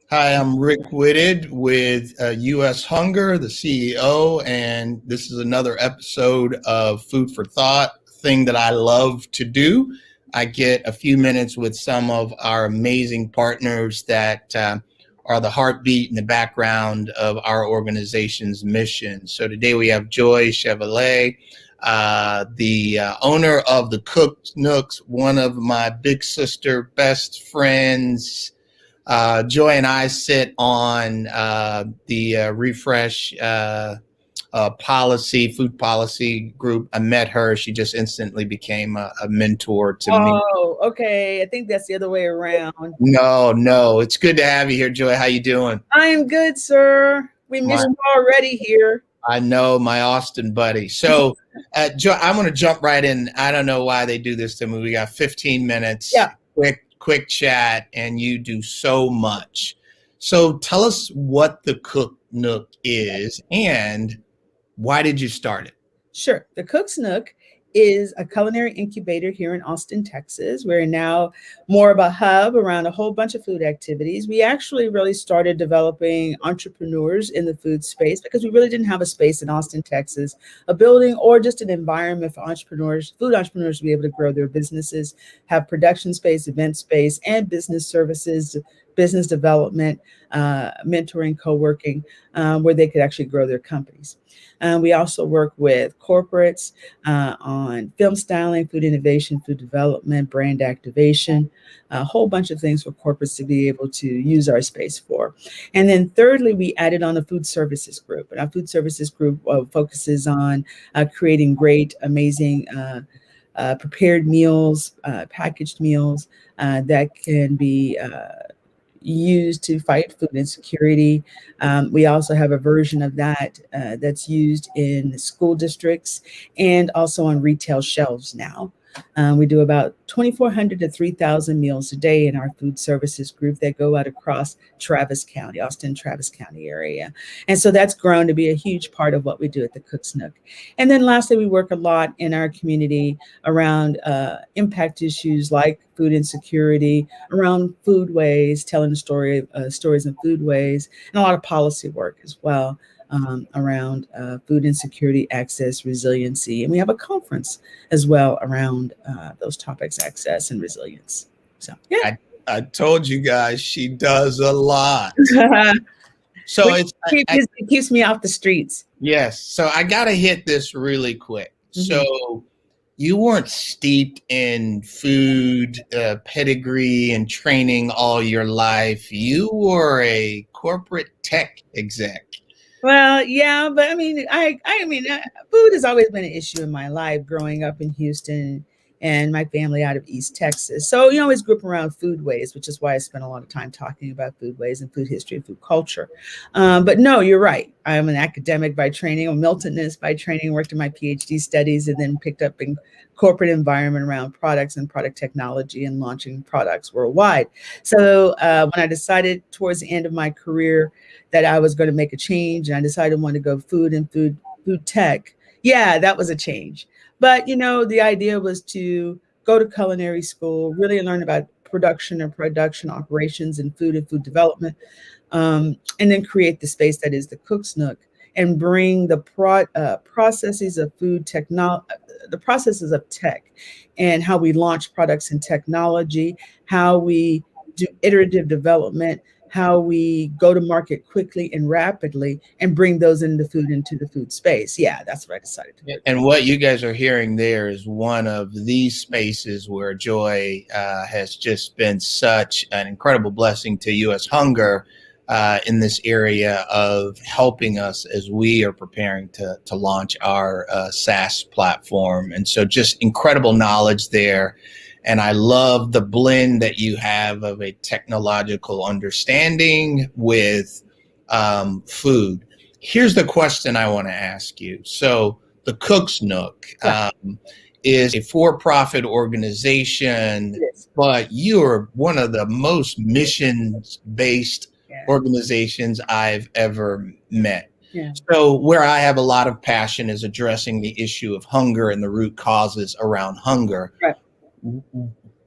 Hi, I'm Rick Whitted with U.S. Hunger, the CEO, and this is another episode of Food for Thought, thing that I love to do. I get a few minutes with some of our amazing partners that are the heartbeat and the background of our organization's mission. So today we have Joi Chevalier, the owner of the Nooks, one of my big sister, best friends. Joi and I sit on the Refresh food policy group. I met her. She just instantly became a mentor to me. Oh, okay. I think that's the other way around. No, it's good to have you here, Joi. How you doing? I am good, sir. We missed you already here. I know, my Austin buddy. So, Joi, I'm going to jump right in. I don't know why they do this to me. We got 15 minutes. Yeah. Quick chat, and you do so much. So tell us what the Cook Nook is and why did you start it? Sure. The Cook's Nook is a culinary incubator here in Austin, Texas. We're now more of a hub around a whole bunch of food activities. We actually really started developing entrepreneurs in the food space because we really didn't have a space in Austin, Texas, a building or just an environment for entrepreneurs, food entrepreneurs to be able to grow their businesses, have production space, event space, and business services, business development, mentoring, co-working, where they could actually grow their companies. We also work with corporates on film styling, food innovation, food development, brand activation, a whole bunch of things for corporates to be able to use our space for. And then thirdly, we added on a food services group. And our food services group focuses on creating great, amazing prepared meals, packaged meals that can be used to fight food insecurity. We also have a version of that that's used in school districts and also on retail shelves now. We do about 2,400 to 3,000 meals a day in our food services group that go out across Travis County, Austin, Travis County area. And so that's grown to be a huge part of what we do at the Cook's Nook. And then lastly, we work a lot in our community around impact issues like food insecurity, around foodways, telling the stories of foodways, and a lot of policy work as well. Around food insecurity, access, resiliency. And we have a conference as well around those topics, access and resilience. So, yeah. I told you guys she does a lot. So it keeps me off the streets. Yes. So I got to hit this really quick. Mm-hmm. So you weren't steeped in food pedigree and training all your life. You were a corporate tech exec. Well, yeah, but I mean, food has always been an issue in my life growing up in Houston and my family out of East Texas. So, you always grew up around foodways, which is why I spent a lot of time talking about foodways and food history and food culture. But no, you're right. I'm an academic by training, a Miltonist by training, worked in my PhD studies, and then picked up in corporate environment around products and product technology and launching products worldwide. So when I decided towards the end of my career that I was going to make a change and I decided I wanted to go food and food tech, yeah, that was a change. But, the idea was to go to culinary school, really learn about production and production operations and food development, and then create the space that is the Cook's Nook and bring the processes of food technology, the processes of tech and how we launch products and technology, how we do iterative development, how we go to market quickly and rapidly and bring those into the food space. Yeah, that's what I decided to do. And what you guys are hearing there is one of these spaces where Joi has just been such an incredible blessing to U.S. Hunger in this area of helping us as we are preparing to launch our SaaS platform. And so just incredible knowledge there. And I love the blend that you have of a technological understanding with food. Here's the question I want to ask you. So the Cook's Nook is a for-profit organization, yes, but you're one of the most mission-based organizations I've ever met. Yeah. So where I have a lot of passion is addressing the issue of hunger and the root causes around hunger. Right.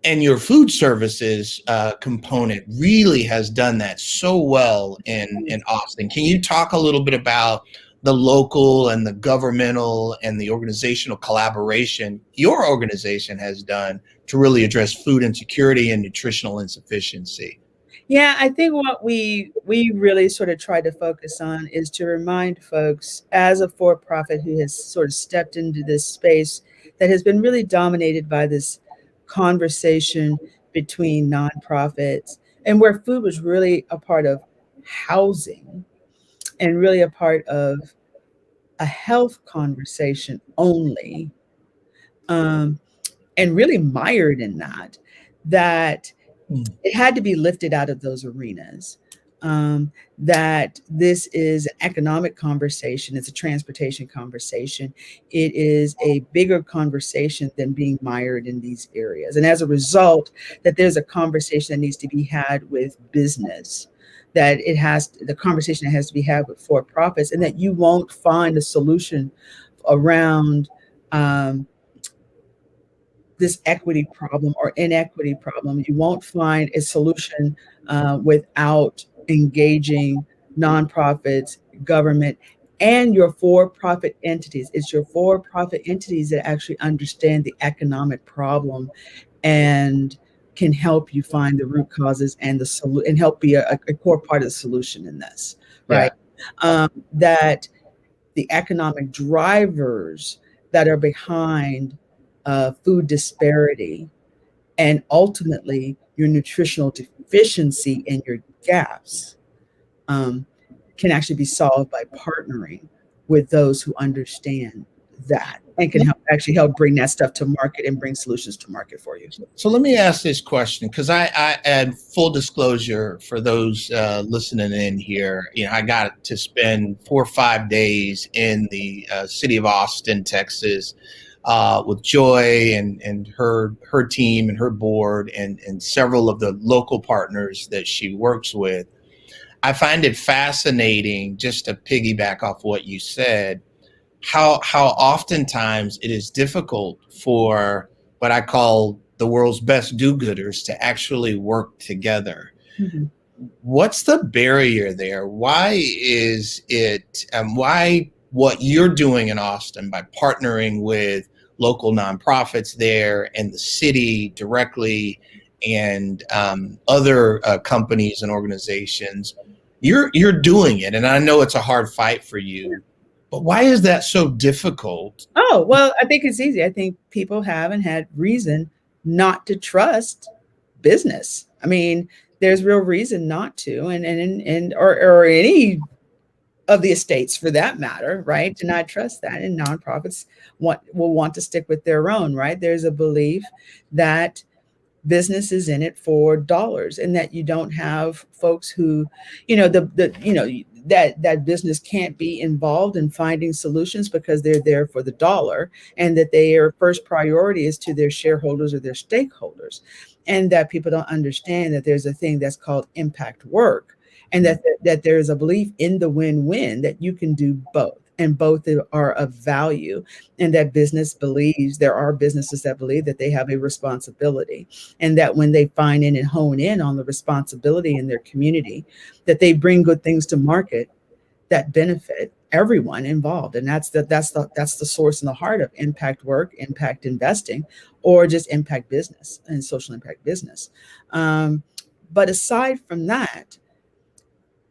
And your food services component really has done that so well in Austin. Can you talk a little bit about the local and the governmental and the organizational collaboration your organization has done to really address food insecurity and nutritional insufficiency? Yeah, I think what we really sort of try to focus on is to remind folks, as a for-profit who has sort of stepped into this space that has been really dominated by this conversation between nonprofits, and where food was really a part of housing and really a part of a health conversation only, um, and really mired in that Mm. it had to be lifted out of those arenas. That this is an economic conversation, it's a transportation conversation, it is a bigger conversation than being mired in these areas. And as a result, that there's a conversation that needs to be had with business, that the conversation that has to be had with for profits, and that you won't find a solution around um, this equity problem or inequity problem. You won't find a solution without engaging nonprofits, government, and your for-profit entities. It's your for-profit entities that actually understand the economic problem and can help you find the root causes and and help be a core part of the solution in this, Yeah. right? That the economic drivers that are behind food disparity and ultimately your nutritional deficiency and your gaps um, can actually be solved by partnering with those who understand that and can actually help bring that stuff to market and bring solutions to market for you. So let me ask this question, because I add full disclosure for those listening in here. I got to spend 4 or 5 days in the city of Austin, Texas, with Joy and her team and her board and several of the local partners that she works with. I find it fascinating, just to piggyback off what you said, how oftentimes it is difficult for what I call the world's best do-gooders to actually work together. Mm-hmm. What's the barrier there? Why is it, why what you're doing in Austin by partnering with local nonprofits there and the city directly and other companies and organizations, you're doing it, and I know it's a hard fight for you, but why is that so difficult? Oh, well, I think it's easy. I think people haven't had reason not to trust business. I mean, there's real reason not to, or any of the estates for that matter, right? To not trust that. And nonprofits will want to stick with their own, right? There's a belief that business is in it for dollars and that you don't have folks who, that business can't be involved in finding solutions because they're there for the dollar, and that their first priority is to their shareholders or their stakeholders, and that people don't understand that there's a thing that's called impact work, and that there is a belief in the win-win, that you can do both and both are of value, and that there are businesses that believe that they have a responsibility, and that when they find in and hone in on the responsibility in their community, that they bring good things to market that benefit everyone involved. And that's the source and the heart of impact work, impact investing, or just impact business and social impact business. But aside from that,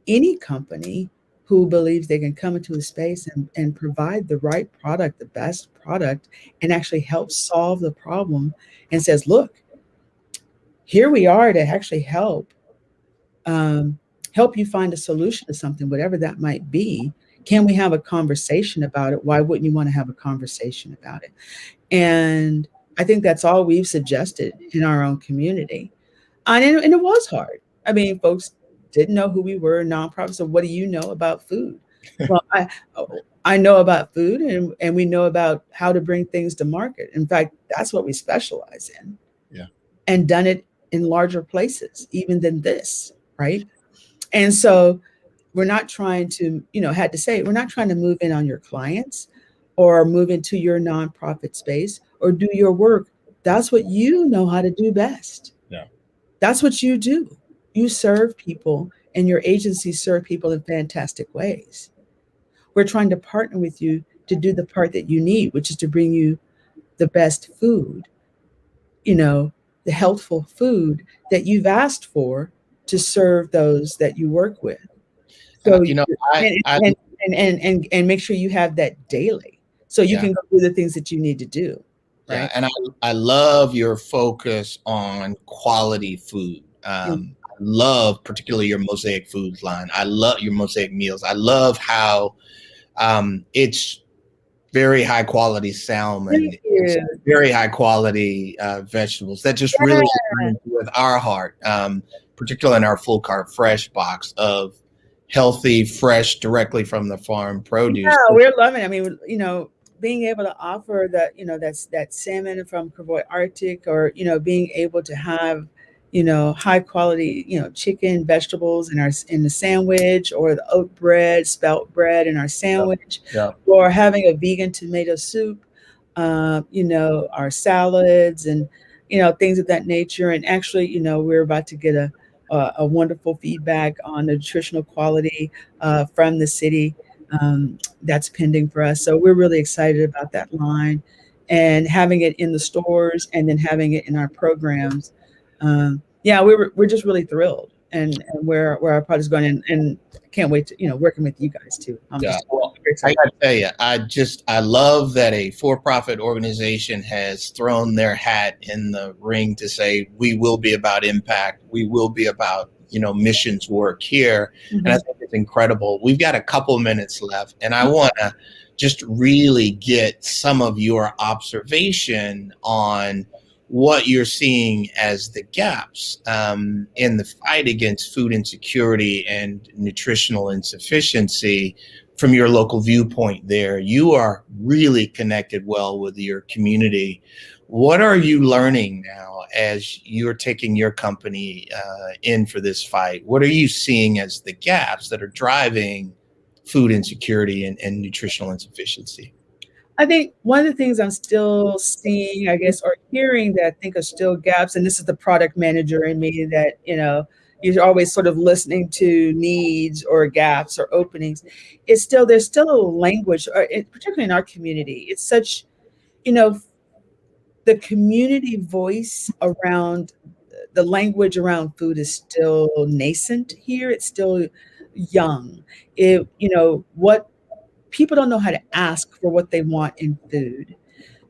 any company who believes they can come into a space and provide the right product, the best product, and actually help solve the problem, and says, look, here we are to actually help you find a solution to something, whatever that might be. Can we have a conversation about it? Why wouldn't you want to have a conversation about it? And I think that's all we've suggested in our own community. And it was hard. I mean, folks didn't know who we were, nonprofits. So what do you know about food? Well, I know about food, and we know about how to bring things to market. In fact, that's what we specialize in. Yeah. And done it in larger places, even than this, right? And so we're not trying to, we're not trying to move in on your clients or move into your nonprofit space or do your work That's what you know how to do best. Yeah. That's what you do. You serve people, and your agency serve people in fantastic ways. We're trying to partner with you to do the part that you need, which is to bring you the best food, you know, the healthful food that you've asked for to serve those that you work with. So You know, and I and make sure you have that daily so you yeah. can go do the things that you need to do, Yeah, right? and I love your focus on quality food. Mm. I love particularly your Mosaic Foods line. I love your Mosaic meals. I love how it's very high quality salmon. Thank It's you. very high quality vegetables that just really Yeah. align with our heart, particularly in our full carb fresh box of healthy, fresh, directly from the farm Yeah, produce. we're loving it. I mean, being able to offer that's that salmon from Kavoy Arctic, or, being able to have, high quality, chicken, vegetables in the sandwich, or the oat bread, spelt bread in our sandwich, Yeah. or having a vegan tomato soup, our salads, and, things of that nature. And actually, we're about to get a wonderful feedback on the nutritional quality from the city, that's pending for us. So we're really excited about that line, and having it in the stores, and then having it in our programs. Yeah, we're just really thrilled, and where our product is going, and I can't wait to, working with you guys too. I'm Yeah. just Well, very I excited. got to tell you, I love that a for-profit organization has thrown their hat in the ring to say, we will be about impact. We will be about, missions work here. And I Mhm. think it's incredible. We've got a couple minutes left, and I want to just really get some of your observation on what you're seeing as the gaps in the fight against food insecurity and nutritional insufficiency from your local viewpoint there. You are really connected well with your community. What are you learning now as you're taking your company in for this fight? What are you seeing as the gaps that are driving food insecurity and nutritional insufficiency? I think one of the things I'm still seeing, I guess, or hearing, that I think are still gaps, and this is the product manager in me, that, you're always sort of listening to needs or gaps or openings. There's still a language, particularly in our community. It's such, you know, the community voice around the language around food is still nascent here. It's still young. What people don't know how to ask for what they want in food.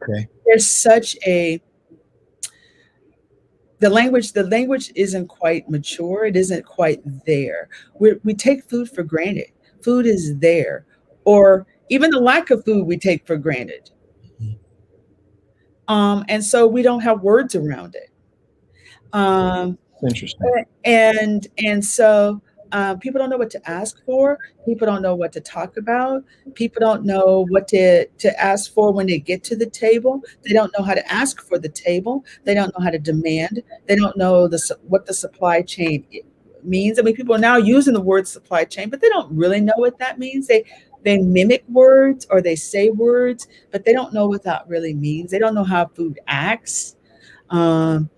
Okay. There's such a the language isn't quite mature. It isn't quite there. We take food for granted. Food is there, or even the lack of food we take for granted. And so we don't have words around it. Um, Interesting. and so people don't know what to ask for. People don't know what to talk about. People don't know what to ask for when they get to the table. They don't know how to ask for the table. They don't know how to demand. They don't know what the supply chain means. I mean, people are now using the word supply chain, but they don't really know what that means. They mimic words, or they say words, but they don't know what that really means. They don't know how food acts. Um,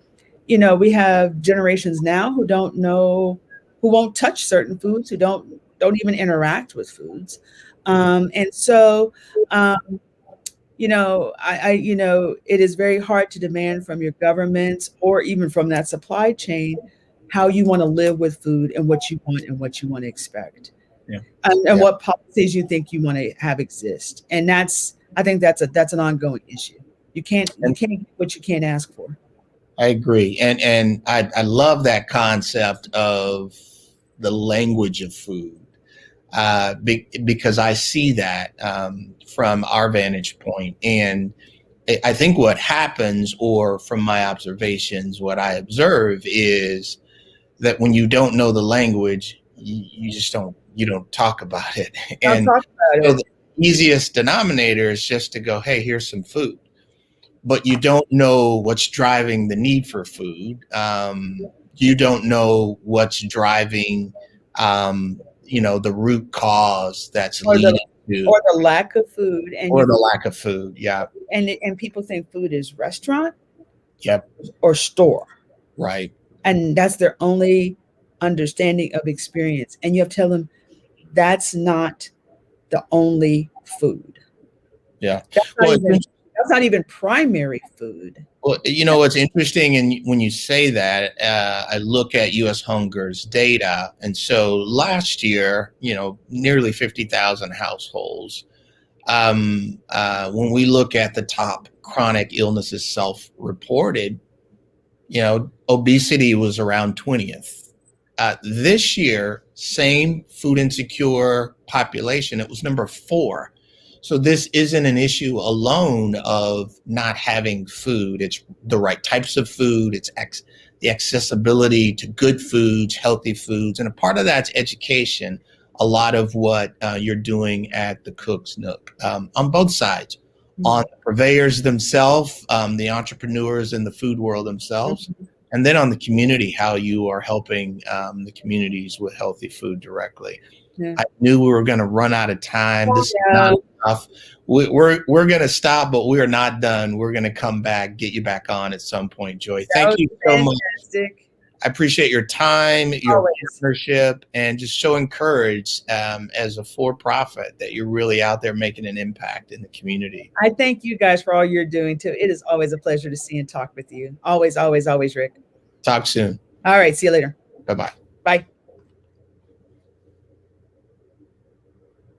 we have generations now who don't know, who won't touch certain foods, who don't even interact with foods. And so, it is very hard to demand from your governments, or even from that supply chain, how you want to live with food, and what you want, and what you want to expect, Yeah. and Yeah. what policies you think you want to have exist. And I think that's an ongoing issue. You can't get what you can't ask for. I agree, and I love that concept of the language of food, because I see that from our vantage point, and I think what happens, or from my observations, what I observe is that when you don't know the language, you just don't talk about it, Don't and talk about so it. the easiest denominator is just to go, hey, here's some food, but you don't know what's driving the need for food. You don't know what's driving, the root cause that's or the leading to, or the lack of food, and or the lack of food. Yeah. and people think food is restaurant. Yep. or store. Right. And that's their only understanding of experience. And you have to tell them that's not the only food. Yeah. That's not Well, even that's not even primary food. well, you know what's interesting, and when you say that, I look at U.S. Hunger's data, and so last year, nearly 50,000 households. When we look at the top chronic illnesses self-reported, obesity was around 20th. This year, same food insecure population, it was number 4. So this isn't an issue alone of not having food. It's the right types of food. It's the accessibility to good foods, healthy foods. And a part of that's education. A lot of what you're doing at the Cook's Nook on both sides, on the purveyors themselves, the entrepreneurs in the food world themselves, and then on the community, how you are helping the communities with healthy food directly. Yeah. I knew we were going to run out of time. This is not enough. We're going to stop, but we are not done. We're going to come back, get you back on at some point, Joi. Thank you so much. I appreciate your time, your partnership, and just so encouraged as a for-profit that you're really out there making an impact in the community. I thank you guys for all you're doing too. It is always a pleasure to see and talk with you. Always, always, always, Rick. Talk soon. All right. See you later. Bye-bye. Bye.